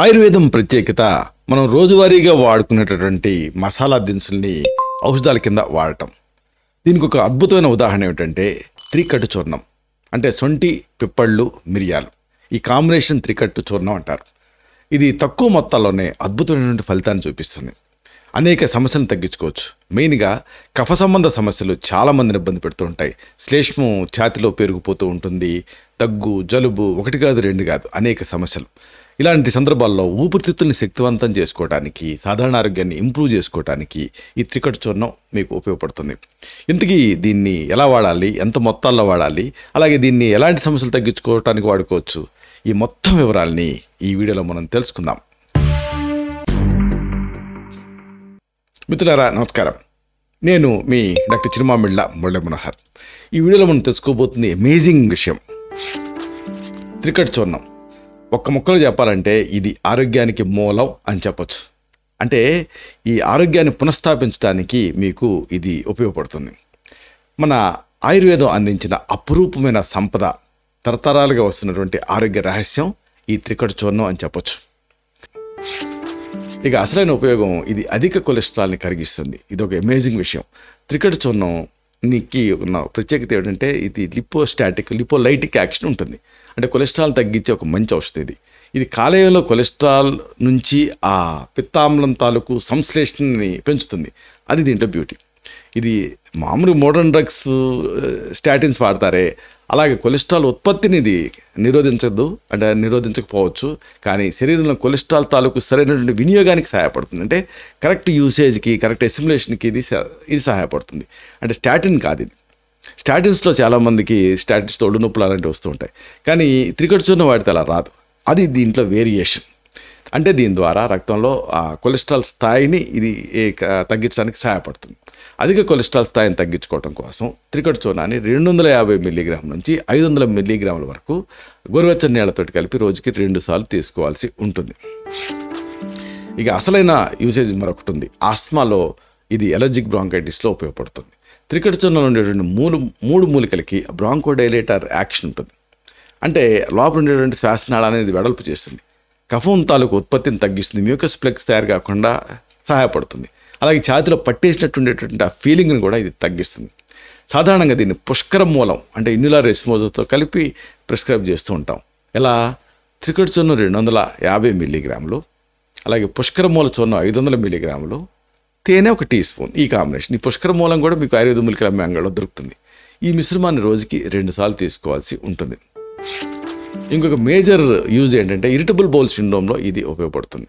ఆయుర్వేదం ప్రత్యేకత మనం రోజువారీగా వాడుకునేటటువంటి మసాలా దినుసుల్ని ఔషధాల కింద వాడటం. దీనికి ఒక అద్భుతమైన ఉదాహరణ ఏమిటంటే త్రికట్టు చూర్ణం. అంటే సొంటి, పిప్పళ్ళు, మిరియాలు, ఈ కాంబినేషన్ త్రికట్టు చూర్ణం అంటారు. ఇది తక్కువ మొత్తాల్లోనే అద్భుతమైనటువంటి ఫలితాన్ని చూపిస్తుంది. అనేక సమస్యలను తగ్గించుకోవచ్చు. మెయిన్గా కఫ సంబంధ సమస్యలు చాలామందిని ఇబ్బంది పెడుతూ ఉంటాయి. శ్లేష్మం ఛాతిలో పెరిగిపోతూ ఉంటుంది. దగ్గు, జలుబు, ఒకటి కాదు రెండు కాదు, అనేక సమస్యలు. ఇలాంటి సందర్భాల్లో ఊపిరితిత్తుల్ని శక్తివంతం చేసుకోవడానికి, సాధారణ ఆరోగ్యాన్ని ఇంప్రూవ్ చేసుకోవడానికి ఈ త్రికట్టు చూర్ణం మీకు ఉపయోగపడుతుంది. ఇంతకీ దీన్ని ఎలా వాడాలి, ఎంత మొత్తాల్లో వాడాలి, అలాగే దీన్ని ఎలాంటి సమస్యలు తగ్గించుకోవడానికి వాడుకోవచ్చు, ఈ మొత్తం వివరాలని ఈ వీడియోలో మనం తెలుసుకుందాం. మిత్రులారా నమస్కారం, నేను మీ డాక్టర్ చిరుమామిళ్ళ మురళీ మనోహర్. ఈ వీడియోలో మనం తెలుసుకోబోతుంది అమేజింగ్ విషయం, త్రికట్టు చూర్ణం. ఒక్క ముక్కలో చెప్పాలంటే ఇది ఆరోగ్యానికి మూలం అని చెప్పొచ్చు. అంటే ఈ ఆరోగ్యాన్ని పునఃస్థాపించడానికి మీకు ఇది ఉపయోగపడుతుంది. మన ఆయుర్వేదం అందించిన అపురూపమైన సంపద, తరతరాలుగా వస్తున్నటువంటి ఆరోగ్య రహస్యం ఈ త్రికట్టు చూర్ణం అని చెప్పొచ్చు. ఇక అసలైన ఉపయోగం, ఇది అధిక కొలెస్ట్రాల్ని కరిగిస్తుంది. ఇది ఒక అమేజింగ్ విషయం. త్రికట్టు చూర్ణంకి ఉన్న ప్రత్యేకత ఏమిటంటే ఇది లిపోలైటిక్ యాక్షన్ ఉంటుంది. అంటే కొలెస్ట్రాల్ తగ్గించే ఒక మంచి ఔషధం ఇది కాలేయంలో కొలెస్ట్రాల్ నుంచి ఆ పిత్తామ్లం తాలూకు సంశ్లేషణని పెంచుతుంది. అది దీంట్లో బ్యూటీ. ఇది మామూలు మోడర్న్ డ్రగ్స్, స్టాటిన్స్ వాడతారే, అలాగే కొలెస్ట్రాల్ ఉత్పత్తిని ఇది నిరోధించకపోవచ్చు, కానీ శరీరంలో కొలెస్ట్రాల్ తాలూకు సరైనటువంటి వినియోగానికి సహాయపడుతుంది. అంటే కరెక్ట్ యూసేజ్కి, కరెక్ట్ అసిమిలేషన్కి ఇది సహాయపడుతుంది. అంటే స్టాటిన్ కాదు ఇది. స్టాటిన్స్లో చాలామందికి స్టాటిన్స్తో ఒళ్ళు నొప్పులు అలాంటివి వస్తూ ఉంటాయి, కానీ త్రికట్టు చూర్ణం వాడితే అలా రాదు. అది దీంట్లో వేరియేషన్. అంటే దీని ద్వారా రక్తంలో ఆ కొలెస్ట్రాల్ స్థాయిని ఇది తగ్గించడానికి సహాయపడుతుంది. అధిక కొలెస్ట్రాల్ స్థాయిని తగ్గించుకోవడం కోసం త్రికట్టు చూర్ణాన్ని 250 మిల్లీగ్రాముల నుంచి 500 మిల్లీగ్రాముల వరకు గోరువెచ్చని నీళ్లతో కలిపి రోజుకి 2 సార్లు తీసుకోవాల్సి ఉంటుంది. ఇక అసలైన యూసేజ్ మరొకటి ఉంది. ఆస్మాలో ఇది ఎలర్జిక్ బ్రాంకైటిస్లో ఉపయోగపడుతుంది. త్రికట్టు చూర్ణంలో ఉండేటువంటి మూడు మూలికలకి బ్రాంకోడైలేటర్ యాక్షన్ ఉంటుంది. అంటే లోపల ఉండేటువంటి శ్వాసనాళ అనేది వెడల్పు చేస్తుంది. కఫం తాలూకు ఉత్పత్తిని తగ్గిస్తుంది. మ్యూకస్ ప్లగ్స్ తయారు కాకుండా సహాయపడుతుంది. అలాగే ఛాతిలో పట్టేసినట్టు ఉండేటువంటి ఆ ఫీలింగ్ని కూడా ఇది తగ్గిస్తుంది. సాధారణంగా దీన్ని పుష్కర మూలం అంటే ఇన్యులార్ ఎస్మోజోతో కలిపి ప్రిస్క్రైబ్ చేస్తూ ఉంటాం. ఎలా? త్రికట్టు చూర్ణం 250 మిల్లీగ్రాములు, అలాగే పుష్కర మూల చూర్ణం 500 మిల్లీగ్రాములు, తేనె 1 టీ స్పూన్. ఈ కాంబినేషన్. ఈ పుష్కర మూలం కూడా మీకు ఆయుర్వేద మూలికల అంగడిలో దొరుకుతుంది. ఈ మిశ్రమాన్ని రోజుకి 2 సార్లు తీసుకోవాల్సి ఉంటుంది. ఇంకొక మేజర్ యూజ్ ఏంటంటే ఇరిటబుల్ బౌల్ సిండ్రోమ్లో ఇది ఉపయోగపడుతుంది.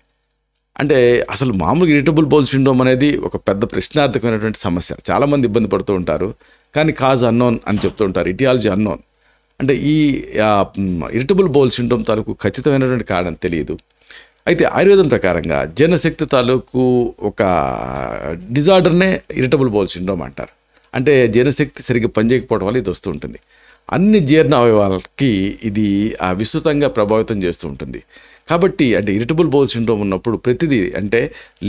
అంటే అసలు మామూలుగా ఇరిటబుల్ బౌల్ సిండ్రోమ్ అనేది ఒక పెద్ద ప్రశ్నార్థకమైనటువంటి సమస్య. చాలామంది ఇబ్బంది పడుతూ ఉంటారు, కానీ కాజ్ అన్నోన్ అని చెప్తూ ఉంటారు, ఇటియాలజీ అన్నోన్. అంటే ఈ ఇరిటబుల్ బౌల్ సిండ్రోమ్ తాలూకు ఖచ్చితమైనటువంటి కారణం తెలియదు. అయితే ఆయుర్వేదం ప్రకారంగా జీర్ణశక్తి తాలూకు ఒక డిజార్డర్నే ఇరిటబుల్ బౌల్ సిండ్రోమ్ అంటారు. అంటే జీర్ణశక్తి సరిగ్గా పనిచేయకపోవడం వల్ల ఇది వస్తూ ఉంటుంది. అన్ని జీర్ణ అవయవాలకి ఇది విస్తృతంగా ప్రభావితం చేస్తూ ఉంటుంది. కాబట్టి అంటే ఇరిటబుల్ బౌల్ సిండ్రోమ్ ఉన్నప్పుడు ప్రతిదీ, అంటే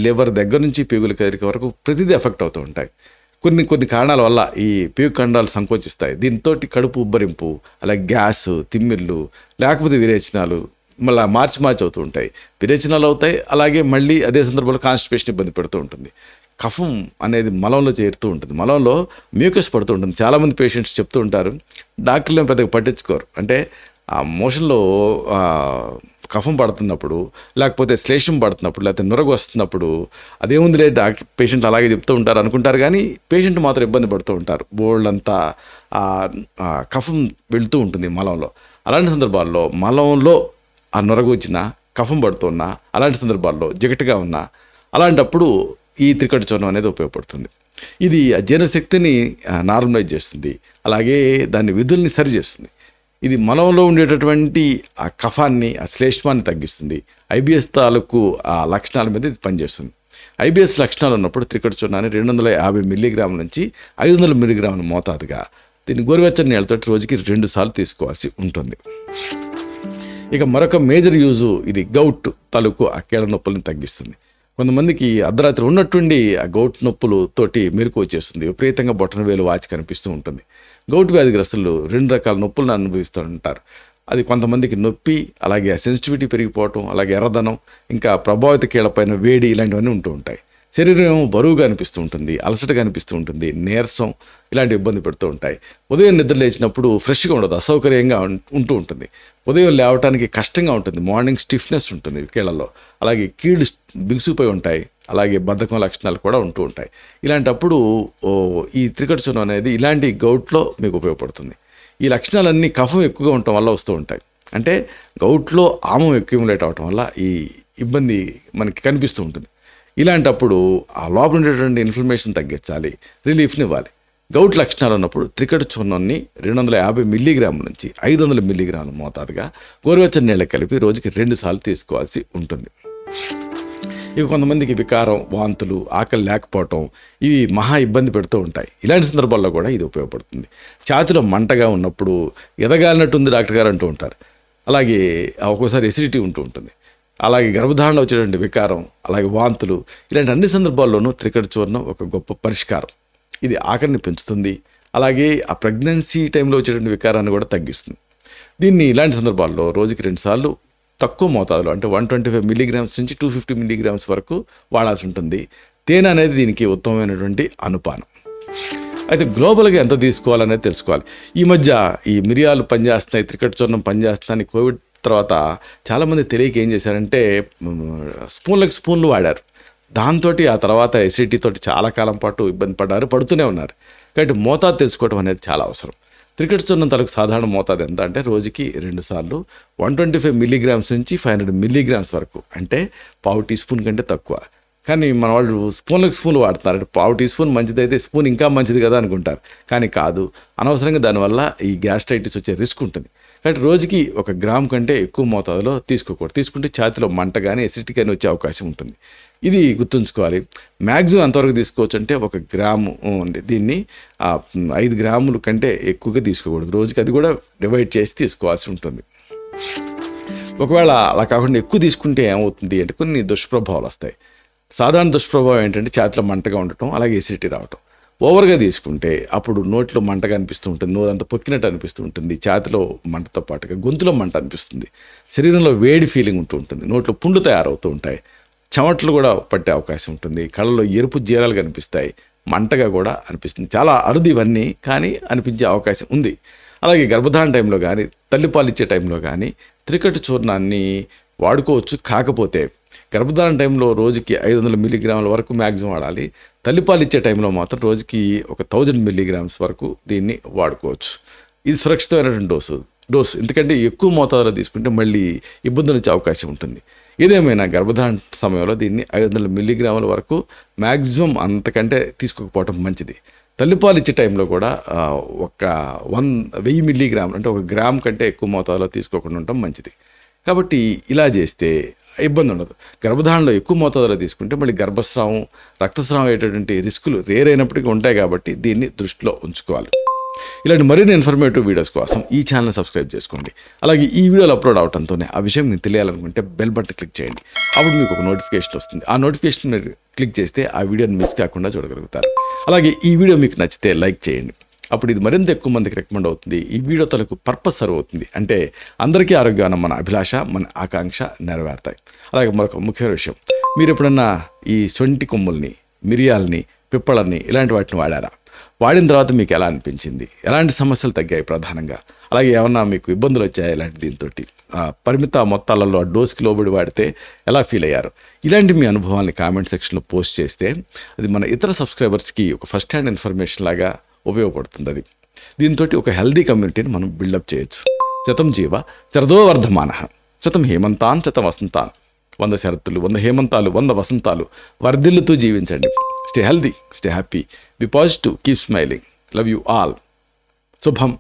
లివర్ దగ్గర నుంచి పేగుల కదలిక వరకు ప్రతిదీ ఎఫెక్ట్ అవుతూ ఉంటాయి. కొన్ని కారణాల వల్ల ఈ పేగు ఖండాలు సంకోచిస్తాయి. దీంతో కడుపు ఉబ్బరింపు, అలాగే గ్యాస్, తిమ్మిళ్ళు, లేకపోతే విరేచనాలు మళ్ళీ మార్చి అవుతూ ఉంటాయి. విరేచనాలు అవుతాయి, అలాగే మళ్ళీ అదే సందర్భంలో కాన్స్టిపేషన్ ఇబ్బంది పెడుతూ ఉంటుంది. కఫం అనేది మలంలో చేరుతూ ఉంటుంది, మలంలో మ్యూకస్ పడుతూ ఉంటుంది. చాలామంది పేషెంట్స్ చెప్తూ ఉంటారు, డాక్టర్లు ఏం పెద్దగా పట్టించుకోరు. అంటే ఆ మోషన్లో కఫం పడుతున్నప్పుడు, లేకపోతే శ్లేషం పడుతున్నప్పుడు, లేకపోతే నురగ వస్తున్నప్పుడు అదేముందిలే డాక్టర్ పేషెంట్ అలాగే చెప్తూ ఉంటారు అనుకుంటారు, కానీ పేషెంట్ మాత్రం ఇబ్బంది పడుతూ ఉంటారు. బోల్డంతా కఫం వెళుతూ ఉంటుంది మలంలో. అలాంటి సందర్భాల్లో మలంలో ఆ నురగ వచ్చినా, కఫం పడుతున్నా, అలాంటి సందర్భాల్లో జిగటగా ఉన్నా, అలాంటప్పుడు ఈ త్రికట్టు చూర్ణం అనేది ఉపయోగపడుతుంది. ఇది జీర్ణశక్తిని నార్మలైజ్ చేస్తుంది, అలాగే దాని విధుల్ని సరి చేస్తుంది. ఇది మలంలో ఉండేటటువంటి ఆ కఫాన్ని, ఆ శ్లేష్మాన్ని తగ్గిస్తుంది. ఐబిఎస్ తాలూకు ఆ లక్షణాల మీద ఇది పనిచేస్తుంది. ఐబిఎస్ లక్షణాలు ఉన్నప్పుడు త్రికట్టు చూర్ణాన్ని 250 మిల్లీగ్రాముల నుంచి 500 మిల్లీగ్రాముల మోతాదుగా దీన్ని గోరువెచ్చని నీళ్ళతో రోజుకి 2 సార్లు తీసుకోవాల్సి ఉంటుంది. ఇక మరొక మేజర్ యూజు, ఇది గౌట్ తాలూకు ఆ కీళ్ళ నొప్పులను తగ్గిస్తుంది. కొంతమందికి అర్ధరాత్రి ఉన్నట్టుండి ఆ గౌట్ నొప్పులతోటి మెలకు వచ్చేస్తుంది. విపరీతంగా బొటన వేలు వాచి కనిపిస్తూ ఉంటుంది. గౌట్ వ్యాధిగ్రస్తులు 2 రకాల నొప్పులను అనుభవిస్తూ ఉంటారు. అది కొంతమందికి నొప్పి, అలాగే సెన్సిటివిటీ పెరిగిపోవటం, అలాగే ఎర్రదనం, ఇంకా ప్రభావిత కీళ్ళపైన వేడి ఇలాంటివన్నీ ఉంటూ ఉంటాయి. శరీరం బరువుగా అనిపిస్తూ ఉంటుంది, అలసటగా అనిపిస్తూ ఉంటుంది, నీరసం ఇలాంటి ఇబ్బంది పెడుతూ ఉంటాయి. ఉదయం నిద్ర లేచినప్పుడు ఫ్రెష్గా ఉండదు, అసౌకర్యంగా ఉంటూ ఉంటుంది. ఉదయం లేవటానికి కష్టంగా ఉంటుంది, మార్నింగ్ స్టిఫ్నెస్ ఉంటుంది కీళ్ళలో, అలాగే కీళ్ళు బిగుసుపోయి ఉంటాయి, అలాగే బద్ధకం లక్షణాలు కూడా ఉంటూ ఉంటాయి. ఇలాంటప్పుడు ఈ త్రికట చూర్ణం అనేది ఇలాంటి గౌట్లో మీకు ఉపయోగపడుతుంది. ఈ లక్షణాలన్నీ కఫం ఎక్కువగా ఉండటం వల్ల వస్తూ ఉంటాయి. అంటే గౌట్లో ఆమం అక్యుములేట్ అవటం వల్ల ఈ ఇబ్బంది మనకి కనిపిస్తూ ఉంటుంది. ఇలాంటప్పుడు ఆ లోపల ఉండేటువంటి ఇన్ఫ్లమేషన్ తగ్గించాలి, రిలీఫ్ని ఇవ్వాలి. గౌట్ లక్షణాలు ఉన్నప్పుడు త్రికట చూర్ణాన్ని 250 మిల్లీగ్రాముల నుంచి 500 మిల్లీగ్రాముల మోతాదుగా గోరువెచ్చని నీళ్ళకి కలిపి రోజుకి 2 సార్లు తీసుకోవాల్సి ఉంటుంది. ఇవి కొంతమందికి వికారం, వాంతులు, ఆకలి లేకపోవటం ఇవి మహా ఇబ్బంది పెడుతూ ఉంటాయి. ఇలాంటి సందర్భాల్లో కూడా ఇది ఉపయోగపడుతుంది. ఛాతీలో మంటగా ఉన్నప్పుడు ఎదగాలినట్టుంది డాక్టర్ గారు అంటూ ఉంటారు. అలాగే ఒక్కోసారి ఎసిడిటీ ఉంటూ ఉంటుంది. అలాగే గర్భధారణలో వచ్చేటువంటి వికారం, అలాగే వాంతులు, ఇలాంటి అన్ని సందర్భాల్లోనూ త్రికట చూర్ణం ఒక గొప్ప పరిష్కారం. ఇది ఆకలిని పెంచుతుంది, అలాగే ఆ ప్రెగ్నెన్సీ టైంలో వచ్చేటువంటి వికారాన్ని కూడా తగ్గిస్తుంది. దీన్ని ఇలాంటి సందర్భాల్లో రోజుకి 2 సార్లు తక్కువ మోతాదులో, అంటే 125 మిల్లీగ్రామ్స్ నుంచి 250 మిల్లీగ్రామ్స్ వరకు వాడాల్సి ఉంటుంది. తేనె అనేది దీనికి ఉత్తమమైనటువంటి అనుపానం. అయితే గ్లోబల్గా ఎంత తీసుకోవాలనేది తెలుసుకోవాలి. ఈ మధ్య ఈ మిరియాలు పనిచేస్తున్నాయి, త్రికట చూర్ణం పనిచేస్తున్నాయి, కోవిడ్ తర్వాత చాలామంది తెలియక ఏం చేశారంటే స్పూన్లు వాడారు. దాంతో ఆ తర్వాత ఎసిడిటీ తోటి చాలా కాలం పాటు ఇబ్బంది పడుతూనే ఉన్నారు. కాబట్టి మోతాదు తెలుసుకోవడం అనేది చాలా అవసరం. త్రికట చూర్ణం తలకు సాధారణ మోతాదు ఎంత అంటే రోజుకి 2 సార్లు 125 మిల్లీగ్రామ్స్ నుంచి 500 మిల్లీగ్రామ్స్ వరకు, అంటే పావు టీ స్పూన్ కంటే తక్కువ. కానీ మన వాళ్ళు స్పూన్లు వాడుతున్నారు. అంటే పావు టీ స్పూన్ మంచిదైతే స్పూన్ ఇంకా మంచిది కదా అనుకుంటారు. కానీ కాదు, అనవసరంగా దానివల్ల ఈ గ్యాస్ట్రైటిస్ వచ్చే రిస్క్ ఉంటుంది. కాబట్టి రోజుకి 1 గ్రామ్ కంటే ఎక్కువ మోతాదులో తీసుకోకూడదు. తీసుకుంటే ఛాతీలో మంట కానీ ఎసిడిటీ కానీ వచ్చే అవకాశం ఉంటుంది. ఇది గుర్తుంచుకోవాలి. మ్యాక్సిమం ఎంతవరకు తీసుకోవచ్చు అంటే 1 గ్రాము ఉంది. దీన్ని 5 గ్రాముల కంటే ఎక్కువగా తీసుకోకూడదు రోజుకి. అది కూడా డివైడ్ చేసి తీసుకోవాల్సి ఉంటుంది. ఒకవేళ అలా కాకుండా ఎక్కువ తీసుకుంటే ఏమవుతుంది అంటే కొన్ని దుష్ప్రభావాలు వస్తాయి. సాధారణ దుష్ప్రభావం ఏంటంటే ఛాతీలో మంటగా ఉండటం, అలాగే ఎసిడిటీ రావటం. ఓవర్గా తీసుకుంటే అప్పుడు నోట్లో మంటగా అనిపిస్తూ ఉంటుంది, నోరంతా పొక్కినట్టు అనిపిస్తూ ఉంటుంది, ఛాతీలో మంటతో పాటుగా గొంతులో మంట అనిపిస్తుంది, శరీరంలో వేడి ఫీలింగ్ ఉంటూ ఉంటుంది, నోట్లో పుండ్లు తయారవుతూ ఉంటాయి, చెమటలు కూడా పట్టే అవకాశం ఉంటుంది, కళ్ళలో ఎరుపు జీరాలు కనిపిస్తాయి, మంటగా కూడా అనిపిస్తుంది. చాలా అరుదు ఇవన్నీ, కానీ అనిపించే అవకాశం ఉంది. అలాగే గర్భధారణ టైంలో కానీ తల్లిపాలు ఇచ్చే టైంలో కానీ త్రికట చూర్ణాన్ని వాడుకోవచ్చు. కాకపోతే గర్భధారణ టైంలో రోజుకి 500 మిల్లీగ్రాముల వరకు మ్యాక్సిమం వాడాలి. తల్లిపాలు ఇచ్చే టైంలో మాత్రం రోజుకి 1000 మిల్లీగ్రామ్స్ వరకు దీన్ని వాడుకోవచ్చు. ఇది సురక్షితమైనటువంటి డోసు. ఎందుకంటే ఎక్కువ మోతాదులో తీసుకుంటే మళ్ళీ ఇబ్బందులు వచ్చే అవకాశం ఉంటుంది. ఏదేమైనా గర్భధారణ సమయంలో దీన్ని 500 మిల్లీగ్రాముల వరకు మ్యాక్సిమం, అంతకంటే తీసుకోకపోవటం మంచిది. తల్లిపాలు ఇచ్చే టైంలో కూడా 1000 మిల్లీగ్రాములు, అంటే 1 గ్రామ్ కంటే ఎక్కువ మోతాదులో తీసుకోకుండా ఉండటం మంచిది. కాబట్టి ఇలా చేస్తే ఇబ్బంది ఉండదు. గర్భధారణలో ఎక్కువ మోతాదులో తీసుకుంటే మళ్ళీ గర్భస్రావం, రక్తస్రావం అయ్యేటటువంటి రిస్కులు రేర్ అయినప్పటికీ ఉంటాయి. కాబట్టి దీన్ని దృష్టిలో ఉంచుకోవాలి. ఇలాంటి మరిన్ని ఇన్ఫర్మేటివ్ వీడియోస్ కోసం ఈ ఛానల్ సబ్స్క్రైబ్ చేసుకోండి. అలాగే ఈ వీడియోలు అప్లోడ్ అవడంతోనే ఆ విషయం మీకు తెలియాలనుకుంటే బెల్ బటన్ క్లిక్ చేయండి. అప్పుడు మీకు ఒక నోటిఫికేషన్ వస్తుంది. ఆ నోటిఫికేషన్ మీరు క్లిక్ చేస్తే ఆ వీడియోని మిస్ కాకుండా చూడగలుగుతారు. అలాగే ఈ వీడియో మీకు నచ్చితే లైక్ చేయండి. అప్పుడు ఇది మరింత ఎక్కువ మందికి రికమెండ్ అవుతుంది. ఈ వీడియో తలకు పర్పస్ సర్వ్ అవుతుంది. అంటే అందరికీ ఆరోగ్యాన్ని మన అభిలాష, మన ఆకాంక్ష నెరవేరుతాయి. అలాగే మరొక ముఖ్యమైన విషయం, మీరు ఎప్పుడన్నా ఈ సొంటి కొమ్ముల్ని, మిరియాలని, పిప్పళ్ళని ఇలాంటి వాటిని వాడారా? వాడిన తర్వాత మీకు ఎలా అనిపించింది? ఎలాంటి సమస్యలు తగ్గాయి ప్రధానంగా? అలాగే ఏమన్నా మీకు ఇబ్బందులు వచ్చాయి ఇలాంటి దీంతో? పరిమిత మొత్తాలలో డోస్కి లోబడి వాడితే ఎలా ఫీల్ అయ్యారు? ఇలాంటి మీ అనుభవాల్ని కామెంట్ సెక్షన్లో పోస్ట్ చేస్తే అది మన ఇతర సబ్స్క్రైబర్స్కి ఒక ఫస్ట్ హ్యాండ్ ఇన్ఫర్మేషన్ లాగా ఉపయోగపడుతుంది. అది దీంతో ఒక హెల్దీ కమ్యూనిటీని మనం బిల్డప్ చేయొచ్చు. శతం జీవ శరదో వర్ధమానః, శతం హేమంతాన్ శతం వసంతాన్. 100 శరత్తులు, 100 హేమంతాలు, 100 వసంతాలు వర్ధిల్లుతూ జీవించండి. Stay healthy, stay happy, be positive, keep smiling. Love you all. శుభం.